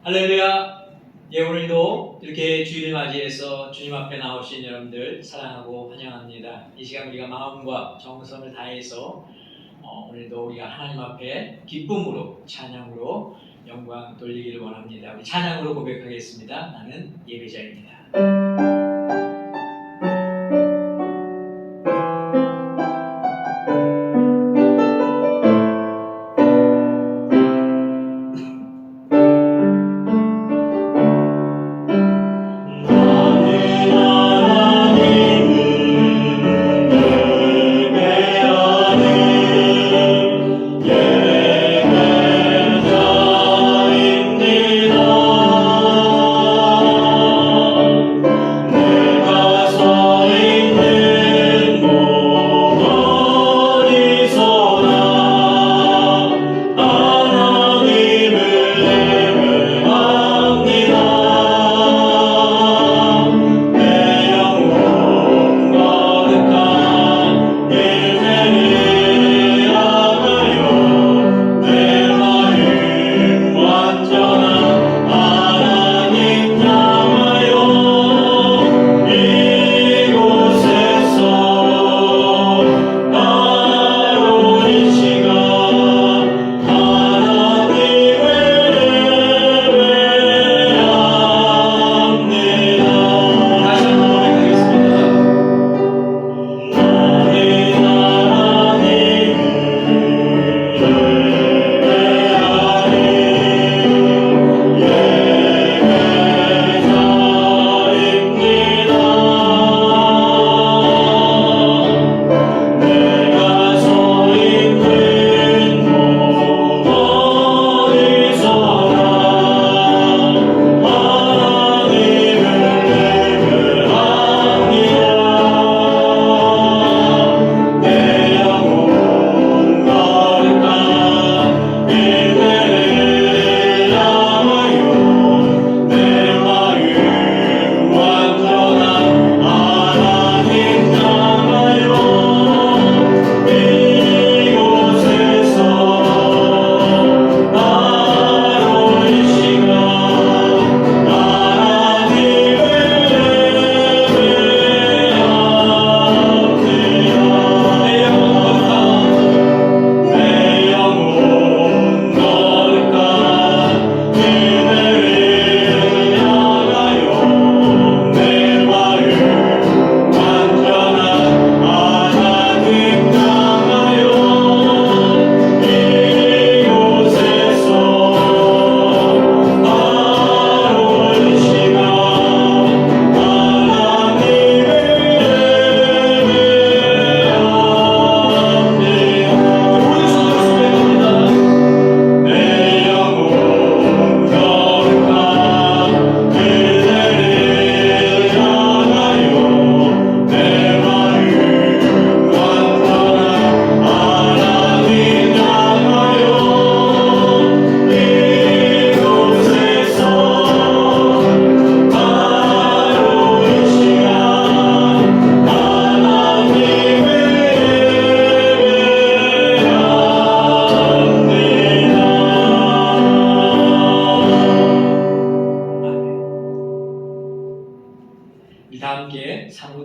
할렐루야! 예, 오늘도 이렇게 주일을 맞이해서 주님 앞에 나오신 여러분들 사랑하고 환영합니다. 이 시간 우리가 마음과 정성을 다해서 오늘도 우리가 하나님 앞에 기쁨으로, 찬양으로 영광 돌리기를 원합니다. 우리 찬양으로 고백하겠습니다. 나는 예배자입니다.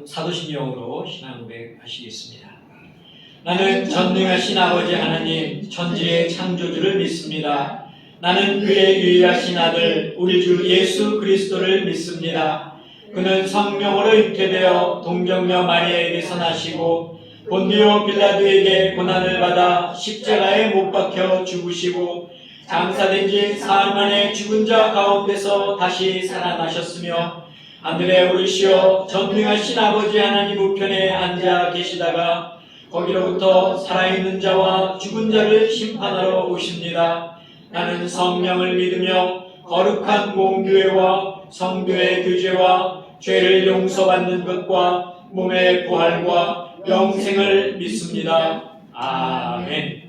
사도신경으로 신앙 고백하시겠습니다. 나는 전능하신 아버지 하나님 천지의 창조주를 믿습니다. 나는 그의 유일하신 아들 우리 주 예수 그리스도를 믿습니다. 그는 성령으로 잉태되어 동정녀 마리아에게서 나시고 본디오 빌라도에게 고난을 받아 십자가에 못 박혀 죽으시고 장사된 지 사흘 만에 죽은 자 가운데서 다시 살아나셨으며 하늘에 오르시어 전능하신 아버지 하나님 우편에 앉아 계시다가 거기로부터 살아있는 자와 죽은 자를 심판하러 오십니다. 나는 성령을 믿으며 거룩한 공교회와 성도의 교제와 죄를 용서받는 것과 몸의 부활과 영생을 믿습니다. 아멘.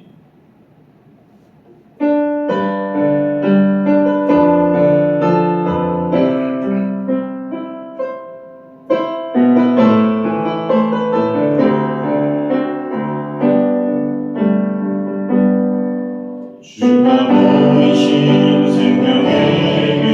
주가 보이신 생명의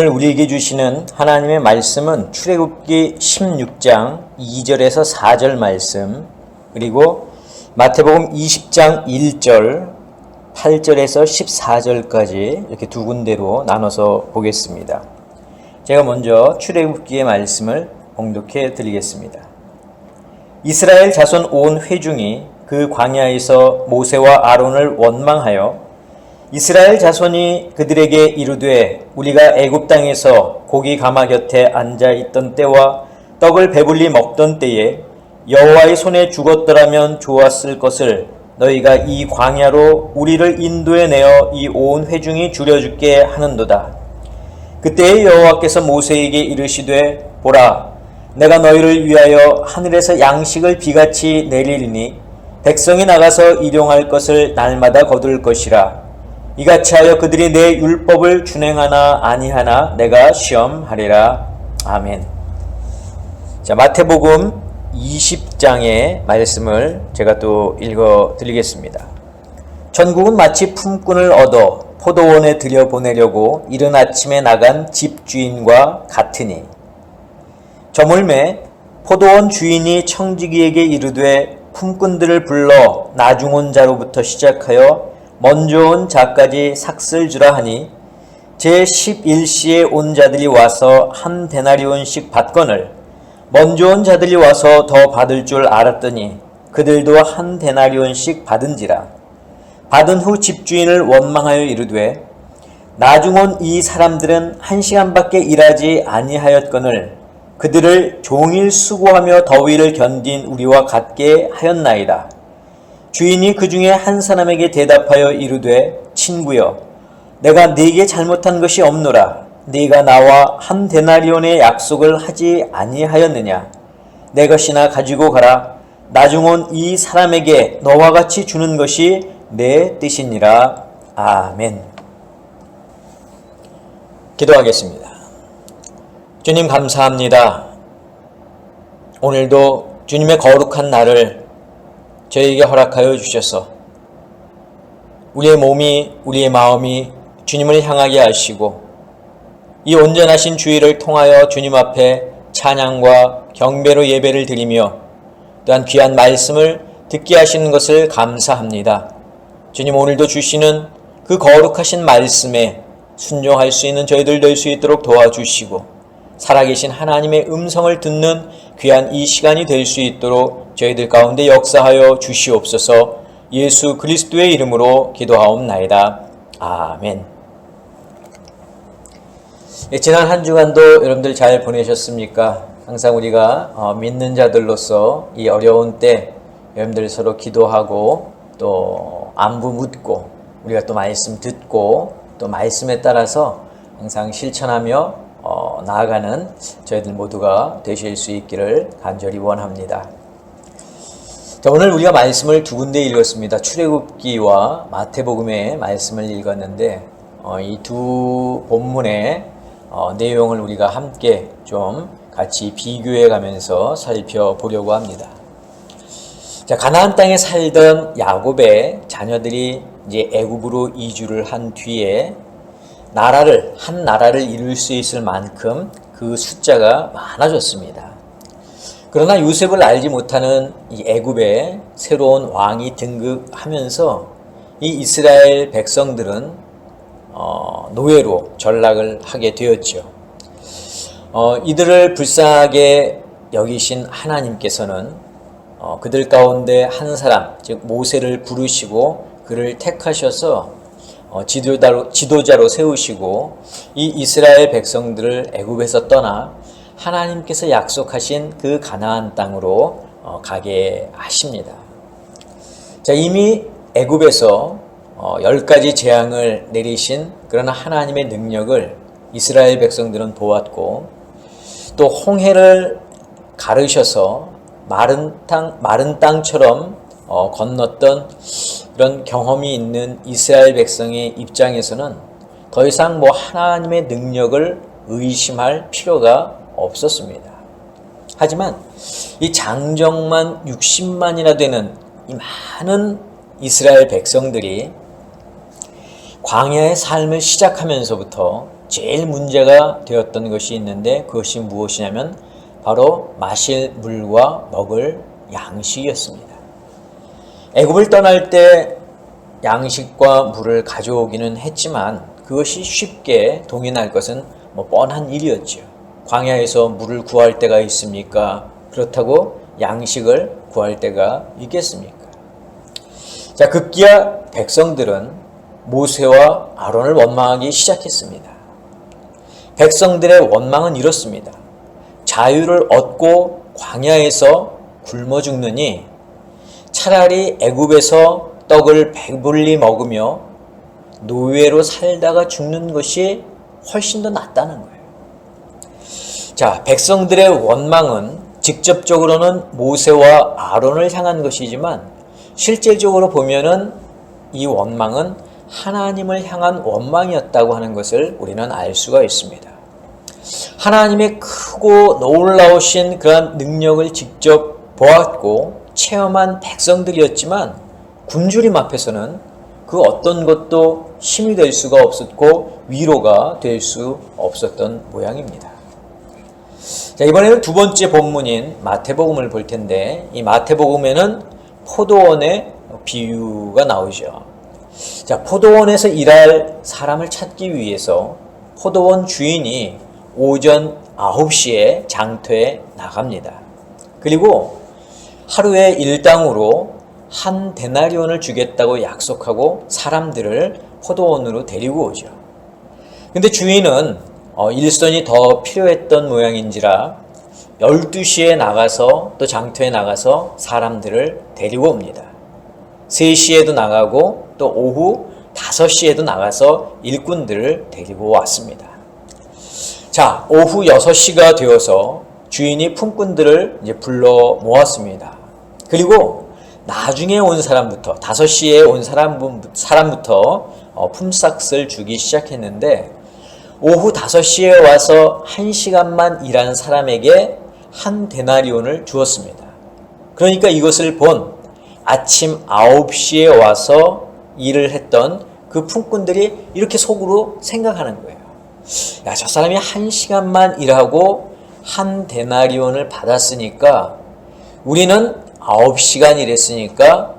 오늘 우리에게 주시는 하나님의 말씀은 출애굽기 16장 2절에서 4절 말씀, 그리고 마태복음 20장 1절 8절에서 14절까지 이렇게 두 군데로 나눠서 보겠습니다. 제가 먼저 출애굽기의 말씀을 봉독해 드리겠습니다. 이스라엘 자손 온 회중이 그 광야에서 모세와 아론을 원망하여 이스라엘 자손이 그들에게 이르되 우리가 애굽 땅에서 고기 가마 곁에 앉아 있던 때와 떡을 배불리 먹던 때에 여호와의 손에 죽었더라면 좋았을 것을 너희가 이 광야로 우리를 인도해 내어 이 온 회중이 줄여죽게 하는도다. 그때에 여호와께서 모세에게 이르시되 보라, 내가 너희를 위하여 하늘에서 양식을 비같이 내리리니 백성이 나가서 일용할 것을 날마다 거둘 것이라. 이같이 하여 그들이 내 율법을 준행하나 아니하나 내가 시험하리라. 아멘. 자, 마태복음 20장의 말씀을 제가 또 읽어 드리겠습니다. 전국은 마치 품꾼을 얻어 포도원에 들여보내려고 이른 아침에 나간 집주인과 같으니, 저물매 포도원 주인이 청지기에게 이르되 품꾼들을 불러 나중 온 자로부터 시작하여 먼저 온 자까지 삭슬 주라 하니, 제11시에 온 자들이 와서 한 데나리온씩 받거늘 먼저 온 자들이 와서 더 받을 줄 알았더니 그들도 한 데나리온씩 받은지라. 받은 후 집주인을 원망하여 이르되 나중 온 이 사람들은 1시간밖에 일하지 아니하였거늘 그들을 종일 수고하며 더위를 견딘 우리와 같게 하였나이다. 주인이 그 중에 한 사람에게 대답하여 이르되 친구여, 내가 네게 잘못한 것이 없노라. 네가 나와 한 데나리온의 약속을 하지 아니하였느냐? 내 것이나 가지고 가라. 나중 온 이 사람에게 너와 같이 주는 것이 내 뜻이니라. 아멘. 기도하겠습니다. 주님 감사합니다. 오늘도 주님의 거룩한 날을 저에게 허락하여 주셔서 우리의 몸이, 우리의 마음이 주님을 향하게 하시고 이 온전하신 주일을 통하여 주님 앞에 찬양과 경배로 예배를 드리며 또한 귀한 말씀을 듣게 하시는 것을 감사합니다. 주님, 오늘도 주시는 그 거룩하신 말씀에 순종할 수 있는 저희들 될 수 있도록 도와주시고 살아계신 하나님의 음성을 듣는 귀한 이 시간이 될 수 있도록 저희들 가운데 역사하여 주시옵소서. 예수 그리스도의 이름으로 기도하옵나이다. 아멘. 지난 한 주간도 여러분들 잘 보내셨습니까? 항상 우리가 믿는 자들로서 이 어려운 때 여러분들 서로 기도하고 또 안부 묻고 우리가 또 말씀 듣고 또 말씀에 따라서 항상 실천하며 나아가는 저희들 모두가 되실 수 있기를 간절히 원합니다. 자, 오늘 우리가 말씀을 두 군데 읽었습니다. 출애굽기와 마태복음의 말씀을 읽었는데 이 두 본문의 내용을 우리가 함께 좀 같이 비교해 가면서 살펴보려고 합니다. 자, 가나안 땅에 살던 야곱의 자녀들이 이제 애굽으로 이주를 한 뒤에 한 나라를 이룰 수 있을 만큼 그 숫자가 많아졌습니다. 그러나 요셉을 알지 못하는 이 애굽의 새로운 왕이 등극하면서 이 이스라엘 백성들은 노예로 전락을 하게 되었죠. 이들을 불쌍하게 여기신 하나님께서는 그들 가운데 한 사람, 즉 모세를 부르시고 그를 택하셔서 지도자로 세우시고 이 이스라엘 백성들을 애굽에서 떠나 하나님께서 약속하신 그 가나안 땅으로 가게 하십니다. 자, 이미 애굽에서 10가지 재앙을 내리신 그러나 하나님의 능력을 이스라엘 백성들은 보았고 또 홍해를 가르셔서 마른 땅처럼 건넜던 그런 경험이 있는 이스라엘 백성의 입장에서는 더 이상 하나님의 능력을 의심할 필요가 없었습니다. 하지만 이 장정만 60만이나 되는 이 많은 이스라엘 백성들이 광야의 삶을 시작하면서부터 제일 문제가 되었던 것이 있는데 그것이 무엇이냐면 바로 마실 물과 먹을 양식이었습니다. 애굽을 떠날 때 양식과 물을 가져오기는 했지만 그것이 쉽게 동인할 것은 뻔한 일이었죠. 광야에서 물을 구할 때가 있습니까? 그렇다고 양식을 구할 때가 있겠습니까? 자, 급기야 백성들은 모세와 아론을 원망하기 시작했습니다. 백성들의 원망은 이렇습니다. 자유를 얻고 광야에서 굶어 죽느니 차라리 애굽에서 떡을 배불리 먹으며 노예로 살다가 죽는 것이 훨씬 더 낫다는 거예요. 자, 백성들의 원망은 직접적으로는 모세와 아론을 향한 것이지만 실질적으로 보면은 이 원망은 하나님을 향한 원망이었다고 하는 것을 우리는 알 수가 있습니다. 하나님의 크고 놀라우신 그런 능력을 직접 보았고 체험한 백성들이었지만 굶주림 앞에서는 그 어떤 것도 힘이 될 수가 없었고 위로가 될 수 없었던 모양입니다. 자, 이번에는 두 번째 본문인 마태복음을 볼 텐데 이 마태복음에는 포도원의 비유가 나오죠. 자, 포도원에서 일할 사람을 찾기 위해서 포도원 주인이 오전 9시에 장터에 나갑니다. 그리고 하루에 일당으로 한 데나리온을 주겠다고 약속하고 사람들을 포도원으로 데리고 오죠. 근데 주인은 일손이 더 필요했던 모양인지라 12시에 나가서 또 장터에 나가서 사람들을 데리고 옵니다. 3시에도 나가고 또 오후 5시에도 나가서 일꾼들을 데리고 왔습니다. 자, 오후 6시가 되어서 주인이 품꾼들을 이제 불러 모았습니다. 그리고 나중에 온 사람부터 5시에 온 사람부터 품삯을 주기 시작했는데 오후 5시에 와서 1시간만 일한 사람에게 한 데나리온을 주었습니다. 그러니까 이것을 본 아침 9시에 와서 일을 했던 그 품꾼들이 이렇게 속으로 생각하는 거예요. 야, 저 사람이 1시간만 일하고 한 데나리온을 받았으니까 우리는 9시간 일했으니까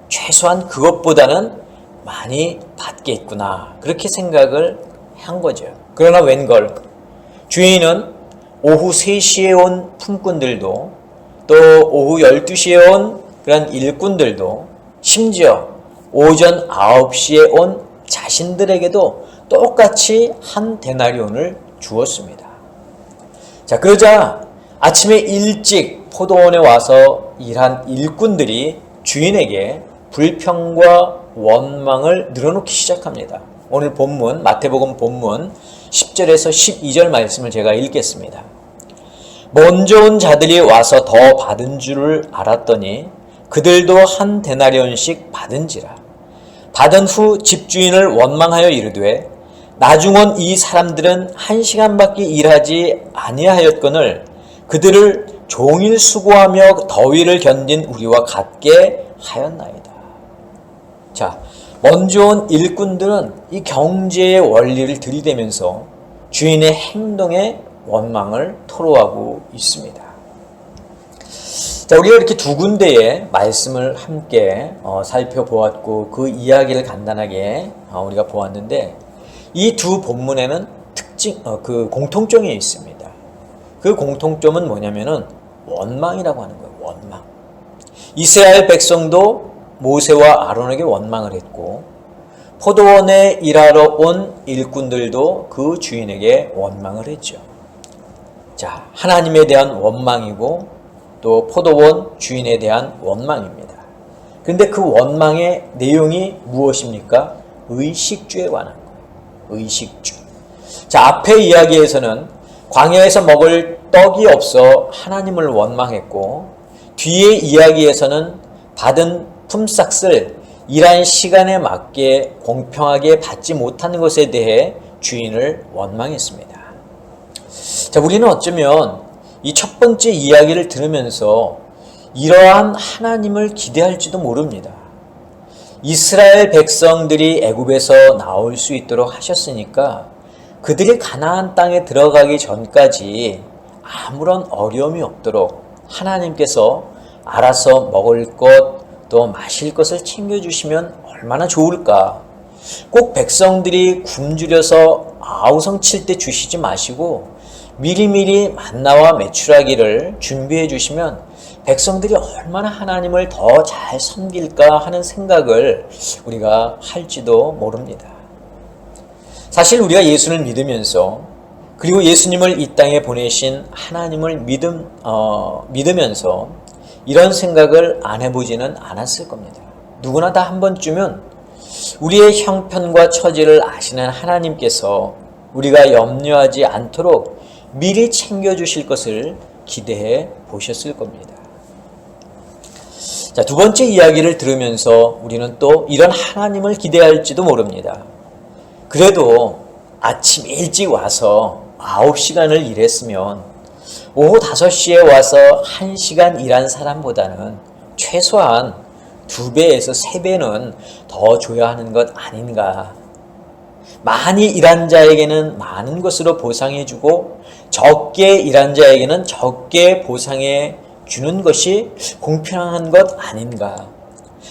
최소한 그것보다는 많이 받겠구나. 그렇게 생각을 한 거죠. 그러나 웬걸 주인은 오후 3시에 온 품꾼들도 또 오후 12시에 온 그런 일꾼들도 심지어 오전 9시에 온 자신들에게도 똑같이 한 데나리온을 주었습니다. 자, 그러자 아침에 일찍 포도원에 와서 일한 일꾼들이 주인에게 불평과 원망을 늘어놓기 시작합니다. 오늘 본문, 마태복음 본문 10절에서 12절 말씀을 제가 읽겠습니다. 먼저 온 자들이 와서 더 받은 줄을 알았더니 그들도 한 데나리온씩 받은지라. 받은 후 집주인을 원망하여 이르되 나중 온 이 사람들은 1시간밖에 일하지 아니하였거늘 그들을 종일 수고하며 더위를 견딘 우리와 같게 하였나이다. 자, 먼저 온 일꾼들은 이 경제의 원리를 들이대면서 주인의 행동에 원망을 토로하고 있습니다. 자, 우리가 이렇게 두 군데의 말씀을 함께 살펴보았고 그 이야기를 간단하게 우리가 보았는데 이 두 본문에는 공통점이 있습니다. 그 공통점은 뭐냐면은 원망이라고 하는 거예요. 원망. 이스라엘 백성도 모세와 아론에게 원망을 했고 포도원에 일하러 온 일꾼들도 그 주인에게 원망을 했죠. 자, 하나님에 대한 원망이고 또 포도원 주인에 대한 원망입니다. 그런데 그 원망의 내용이 무엇입니까? 의식주에 관한 거예요. 의식주. 자, 앞의 이야기에서는 광야에서 먹을 떡이 없어 하나님을 원망했고 뒤의 이야기에서는 받은 품삯을 일한 시간에 맞게 공평하게 받지 못하는 것에 대해 주인을 원망했습니다. 자, 우리는 어쩌면 이 첫 번째 이야기를 들으면서 이러한 하나님을 기대할지도 모릅니다. 이스라엘 백성들이 애굽에서 나올 수 있도록 하셨으니까 그들이 가나안 땅에 들어가기 전까지 아무런 어려움이 없도록 하나님께서 알아서 먹을 것 또 마실 것을 챙겨주시면 얼마나 좋을까. 꼭 백성들이 굶주려서 아우성 칠 때 주시지 마시고 미리미리 만나와 메추라기를 준비해 주시면 백성들이 얼마나 하나님을 더 잘 섬길까 하는 생각을 우리가 할지도 모릅니다. 사실 우리가 예수를 믿으면서 그리고 예수님을 이 땅에 보내신 하나님을 믿으면서 이런 생각을 안 해보지는 않았을 겁니다. 누구나 다 한 번쯤은 우리의 형편과 처지를 아시는 하나님께서 우리가 염려하지 않도록 미리 챙겨주실 것을 기대해 보셨을 겁니다. 자, 두 번째 이야기를 들으면서 우리는 또 이런 하나님을 기대할지도 모릅니다. 그래도 아침 일찍 와서 9시간을 일했으면 오후 5시에 와서 1시간 일한 사람보다는 최소한 2배에서 3배는 더 줘야 하는 것 아닌가. 많이 일한 자에게는 많은 것으로 보상해주고 적게 일한 자에게는 적게 보상해 주는 것이 공평한 것 아닌가.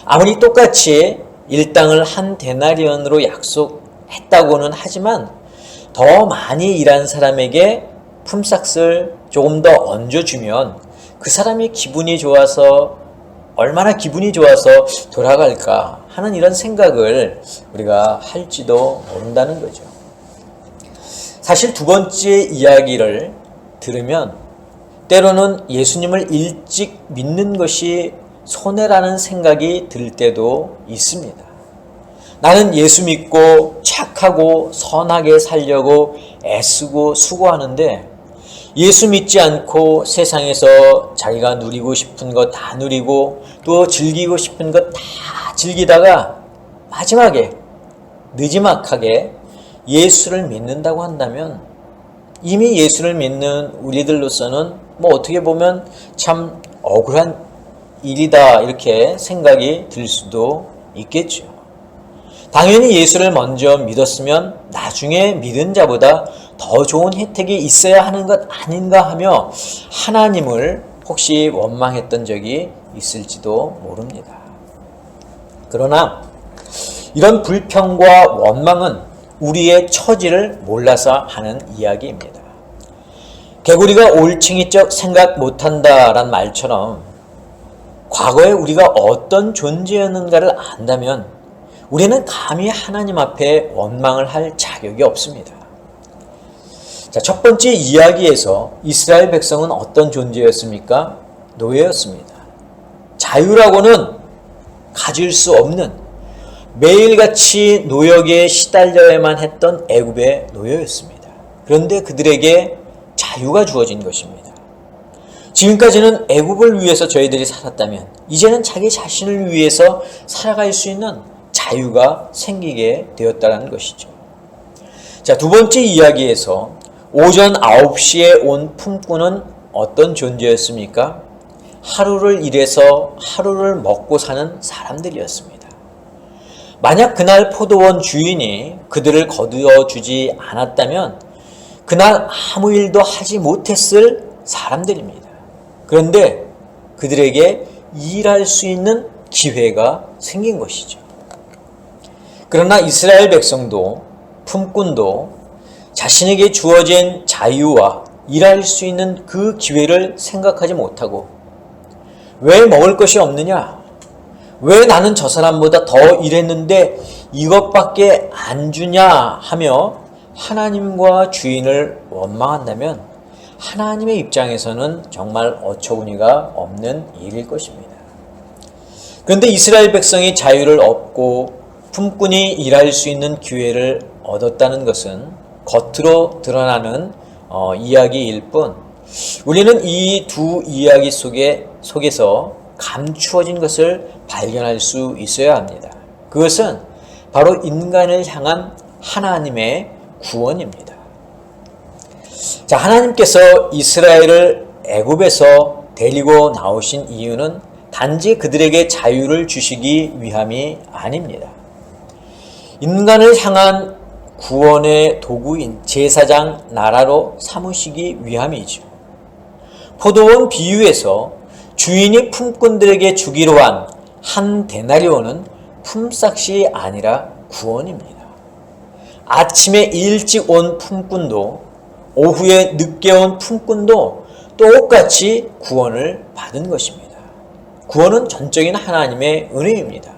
아무리 똑같이 일당을 한 데나리온으로 약속했다고는 하지만 더 많이 일한 사람에게 품삯을 조금 더 얹어주면 그 사람이 기분이 좋아서 얼마나 기분이 좋아서 돌아갈까 하는 이런 생각을 우리가 할지도 모른다는 거죠. 사실 두 번째 이야기를 들으면 때로는 예수님을 일찍 믿는 것이 손해라는 생각이 들 때도 있습니다. 나는 예수 믿고 착하고 선하게 살려고 애쓰고 수고하는데 예수 믿지 않고 세상에서 자기가 누리고 싶은 것 다 누리고 또 즐기고 싶은 것 다 즐기다가 마지막에 느지막하게 예수를 믿는다고 한다면 이미 예수를 믿는 우리들로서는 뭐 어떻게 보면 참 억울한 일이다 이렇게 생각이 들 수도 있겠죠. 당연히 예수를 먼저 믿었으면 나중에 믿은 자보다 더 좋은 혜택이 있어야 하는 것 아닌가 하며 하나님을 혹시 원망했던 적이 있을지도 모릅니다. 그러나 이런 불평과 원망은 우리의 처지를 몰라서 하는 이야기입니다. 개구리가 올챙이적 생각 못한다란 말처럼 과거에 우리가 어떤 존재였는가를 안다면 우리는 감히 하나님 앞에 원망을 할 자격이 없습니다. 자, 첫 번째 이야기에서 이스라엘 백성은 어떤 존재였습니까? 노예였습니다. 자유라고는 가질 수 없는 매일같이 노역에 시달려야만 했던 애굽의 노예였습니다. 그런데 그들에게 자유가 주어진 것입니다. 지금까지는 애굽을 위해서 저희들이 살았다면 이제는 자기 자신을 위해서 살아갈 수 있는 자유가 생기게 되었다는 것이죠. 자, 두 번째 이야기에서 오전 9시에 온 품꾼은 어떤 존재였습니까? 하루를 일해서 하루를 먹고 사는 사람들이었습니다. 만약 그날 포도원 주인이 그들을 거두어 주지 않았다면 그날 아무 일도 하지 못했을 사람들입니다. 그런데 그들에게 일할 수 있는 기회가 생긴 것이죠. 그러나 이스라엘 백성도 품꾼도 자신에게 주어진 자유와 일할 수 있는 그 기회를 생각하지 못하고 왜 먹을 것이 없느냐? 왜 나는 저 사람보다 더 일했는데 이것밖에 안 주냐 하며 하나님과 주인을 원망한다면 하나님의 입장에서는 정말 어처구니가 없는 일일 것입니다. 그런데 이스라엘 백성이 자유를 얻고 품꾼이 일할 수 있는 기회를 얻었다는 것은 겉으로 드러나는 이야기일 뿐 우리는 이 두 이야기 속에서 감추어진 것을 발견할 수 있어야 합니다. 그것은 바로 인간을 향한 하나님의 구원입니다. 자, 하나님께서 이스라엘을 애굽에서 데리고 나오신 이유는 단지 그들에게 자유를 주시기 위함이 아닙니다. 인간을 향한 구원의 도구인 제사장 나라로 삼으시기 위함이죠. 포도원 비유에서 주인이 품꾼들에게 주기로 한 한 데나리온은 품삯이 아니라 구원입니다. 아침에 일찍 온 품꾼도 오후에 늦게 온 품꾼도 똑같이 구원을 받은 것입니다. 구원은 전적인 하나님의 은혜입니다.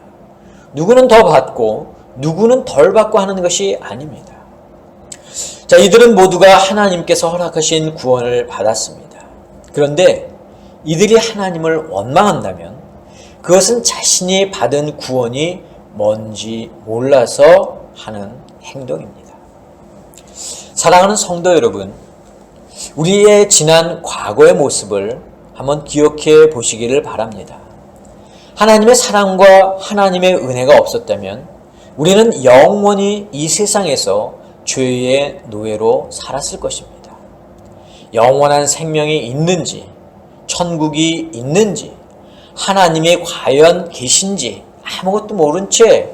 누구는 더 받고 누구는 덜 받고 하는 것이 아닙니다. 자, 이들은 모두가 하나님께서 허락하신 구원을 받았습니다. 그런데 이들이 하나님을 원망한다면 그것은 자신이 받은 구원이 뭔지 몰라서 하는 행동입니다. 사랑하는 성도 여러분, 우리의 지난 과거의 모습을 한번 기억해 보시기를 바랍니다. 하나님의 사랑과 하나님의 은혜가 없었다면 우리는 영원히 이 세상에서 죄의 노예로 살았을 것입니다. 영원한 생명이 있는지, 천국이 있는지, 하나님이 과연 계신지 아무것도 모른 채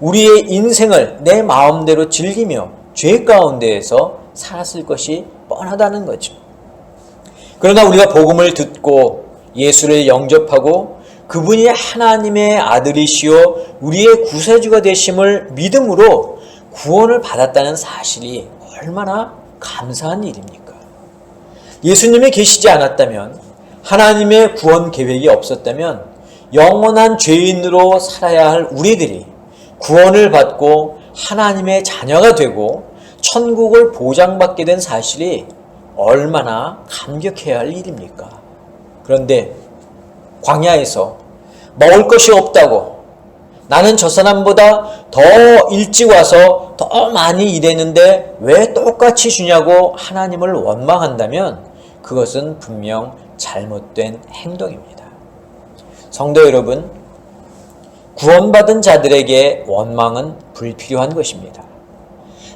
우리의 인생을 내 마음대로 즐기며 죄 가운데에서 살았을 것이 뻔하다는 거죠. 그러나 우리가 복음을 듣고 예수를 영접하고 그분이 하나님의 아들이시요 우리의 구세주가 되심을 믿음으로 구원을 받았다는 사실이 얼마나 감사한 일입니까? 예수님이 계시지 않았다면, 하나님의 구원 계획이 없었다면 영원한 죄인으로 살아야 할 우리들이 구원을 받고 하나님의 자녀가 되고 천국을 보장받게 된 사실이 얼마나 감격해야 할 일입니까? 그런데 광야에서 먹을 것이 없다고, 나는 저 사람보다 더 일찍 와서 더 많이 일했는데 왜 똑같이 주냐고 하나님을 원망한다면 그것은 분명 잘못된 행동입니다. 성도 여러분, 구원받은 자들에게 원망은 불필요한 것입니다.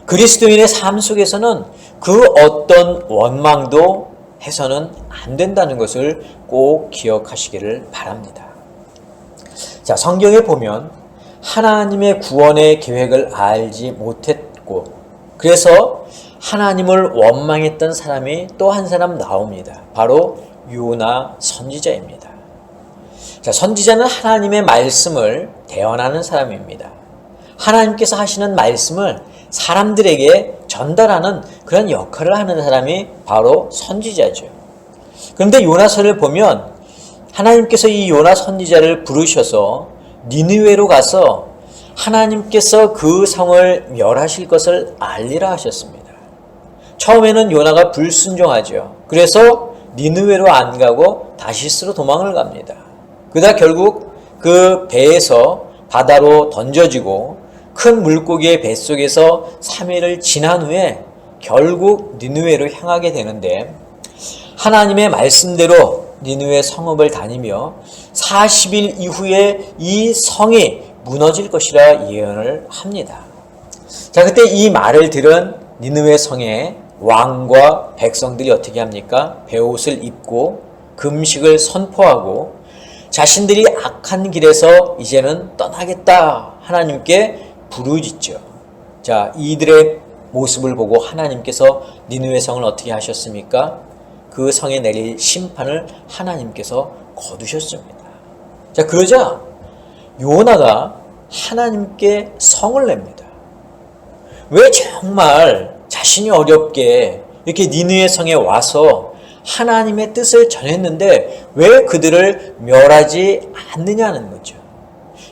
그리스도인의 삶 속에서는 그 어떤 원망도 해서는 안 된다는 것을 꼭 기억하시기를 바랍니다. 자, 성경에 보면 하나님의 구원의 계획을 알지 못했고 그래서 하나님을 원망했던 사람이 또 한 사람 나옵니다. 바로 요나 선지자입니다. 자, 선지자는 하나님의 말씀을 대언하는 사람입니다. 하나님께서 하시는 말씀을 사람들에게 전달하는 그런 역할을 하는 사람이 바로 선지자죠. 그런데 요나서를 보면 하나님께서 이 요나 선지자를 부르셔서 니느웨로 가서 하나님께서 그 성을 멸하실 것을 알리라 하셨습니다. 처음에는 요나가 불순종하죠. 그래서 니느웨로 안 가고 다시스로 도망을 갑니다. 그러다 결국 그 배에서 바다로 던져지고 큰 물고기의 뱃속에서 3일을 지난 후에 결국 니느웨로 향하게 되는데, 하나님의 말씀대로 니느웨 성읍을 다니며 40일 이후에 이 성이 무너질 것이라 예언을 합니다. 자, 그때 이 말을 들은 니느웨 성의 왕과 백성들이 어떻게 합니까? 베옷을 입고 금식을 선포하고 자신들이 악한 길에서 이제는 떠나겠다 하나님께 부르짖죠. 자, 이들의 모습을 보고 하나님께서 니느웨 성을 어떻게 하셨습니까? 그 성에 내릴 심판을 하나님께서 거두셨습니다. 자, 그러자 요나가 하나님께 성을 냅니다. 왜 정말 자신이 어렵게 이렇게 니느웨 성에 와서 하나님의 뜻을 전했는데 왜 그들을 멸하지 않느냐는 거죠.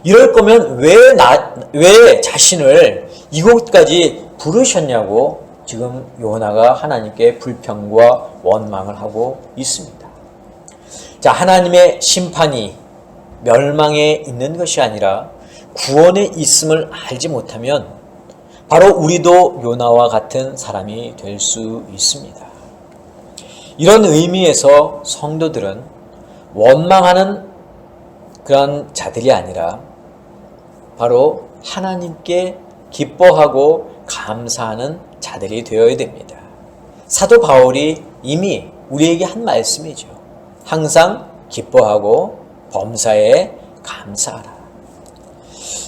이럴 거면 왜 자신을 이곳까지 부르셨냐고 지금 요나가 하나님께 불평과 원망을 하고 있습니다. 자, 하나님의 심판이 멸망에 있는 것이 아니라 구원에 있음을 알지 못하면 바로 우리도 요나와 같은 사람이 될 수 있습니다. 이런 의미에서 성도들은 원망하는 그런 자들이 아니라 바로 하나님께 기뻐하고 감사하는 자들이 되어야 됩니다. 사도 바울이 이미 우리에게 한 말씀이죠. 항상 기뻐하고 범사에 감사하라.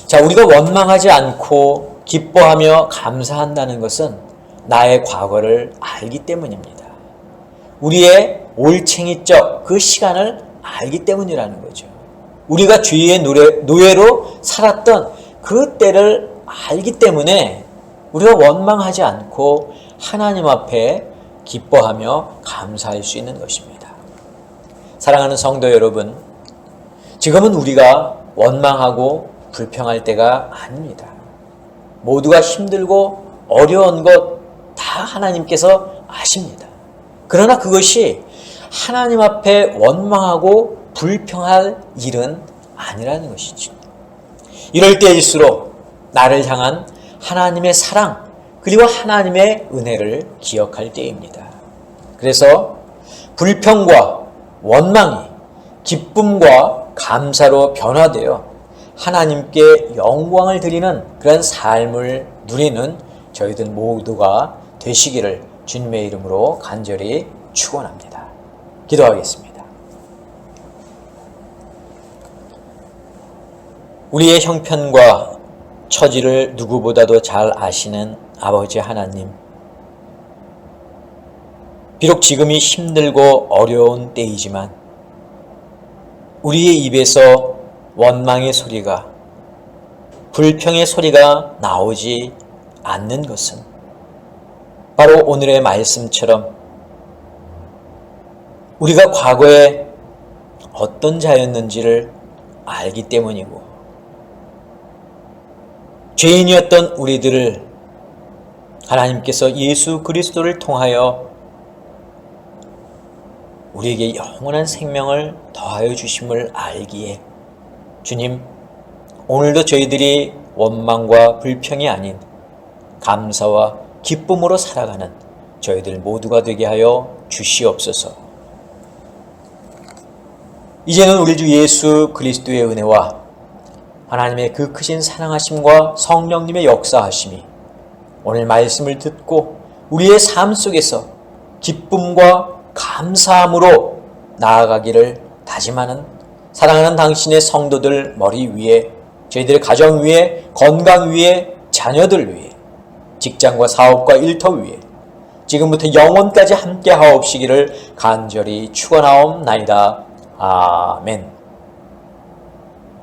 자, 우리가 원망하지 않고 기뻐하며 감사한다는 것은 나의 과거를 알기 때문입니다. 우리의 올챙이적 그 시간을 알기 때문이라는 거죠. 우리가 죄의 노예로 살았던 그 때를 알기 때문에 우리가 원망하지 않고 하나님 앞에 기뻐하며 감사할 수 있는 것입니다. 사랑하는 성도 여러분, 지금은 우리가 원망하고 불평할 때가 아닙니다. 모두가 힘들고 어려운 것 다 하나님께서 아십니다. 그러나 그것이 하나님 앞에 원망하고 불평할 일은 아니라는 것이죠. 이럴 때일수록 나를 향한 하나님의 사랑 그리고 하나님의 은혜를 기억할 때입니다. 그래서 불평과 원망이 기쁨과 감사로 변화되어 하나님께 영광을 드리는 그런 삶을 누리는 저희들 모두가 되시기를 주님의 이름으로 간절히 축원합니다. 기도하겠습니다. 우리의 형편과 처지를 누구보다도 잘 아시는 아버지 하나님, 비록 지금이 힘들고 어려운 때이지만 우리의 입에서 원망의 소리가, 불평의 소리가 나오지 않는 것은 바로 오늘의 말씀처럼 우리가 과거에 어떤 자였는지를 알기 때문이고, 죄인이었던 우리들을 하나님께서 예수 그리스도를 통하여 우리에게 영원한 생명을 더하여 주심을 알기에 주님, 오늘도 저희들이 원망과 불평이 아닌 감사와 기쁨으로 살아가는 저희들 모두가 되게 하여 주시옵소서. 이제는 우리 주 예수 그리스도의 은혜와 하나님의 그 크신 사랑하심과 성령님의 역사하심이 오늘 말씀을 듣고 우리의 삶 속에서 기쁨과 감사함으로 나아가기를 다짐하는 사랑하는 당신의 성도들 머리 위에, 저희들의 가정 위에, 건강 위에, 자녀들 위에, 직장과 사업과 일터 위에 지금부터 영원까지 함께 하옵시기를 간절히 축원하옵나이다. 아멘.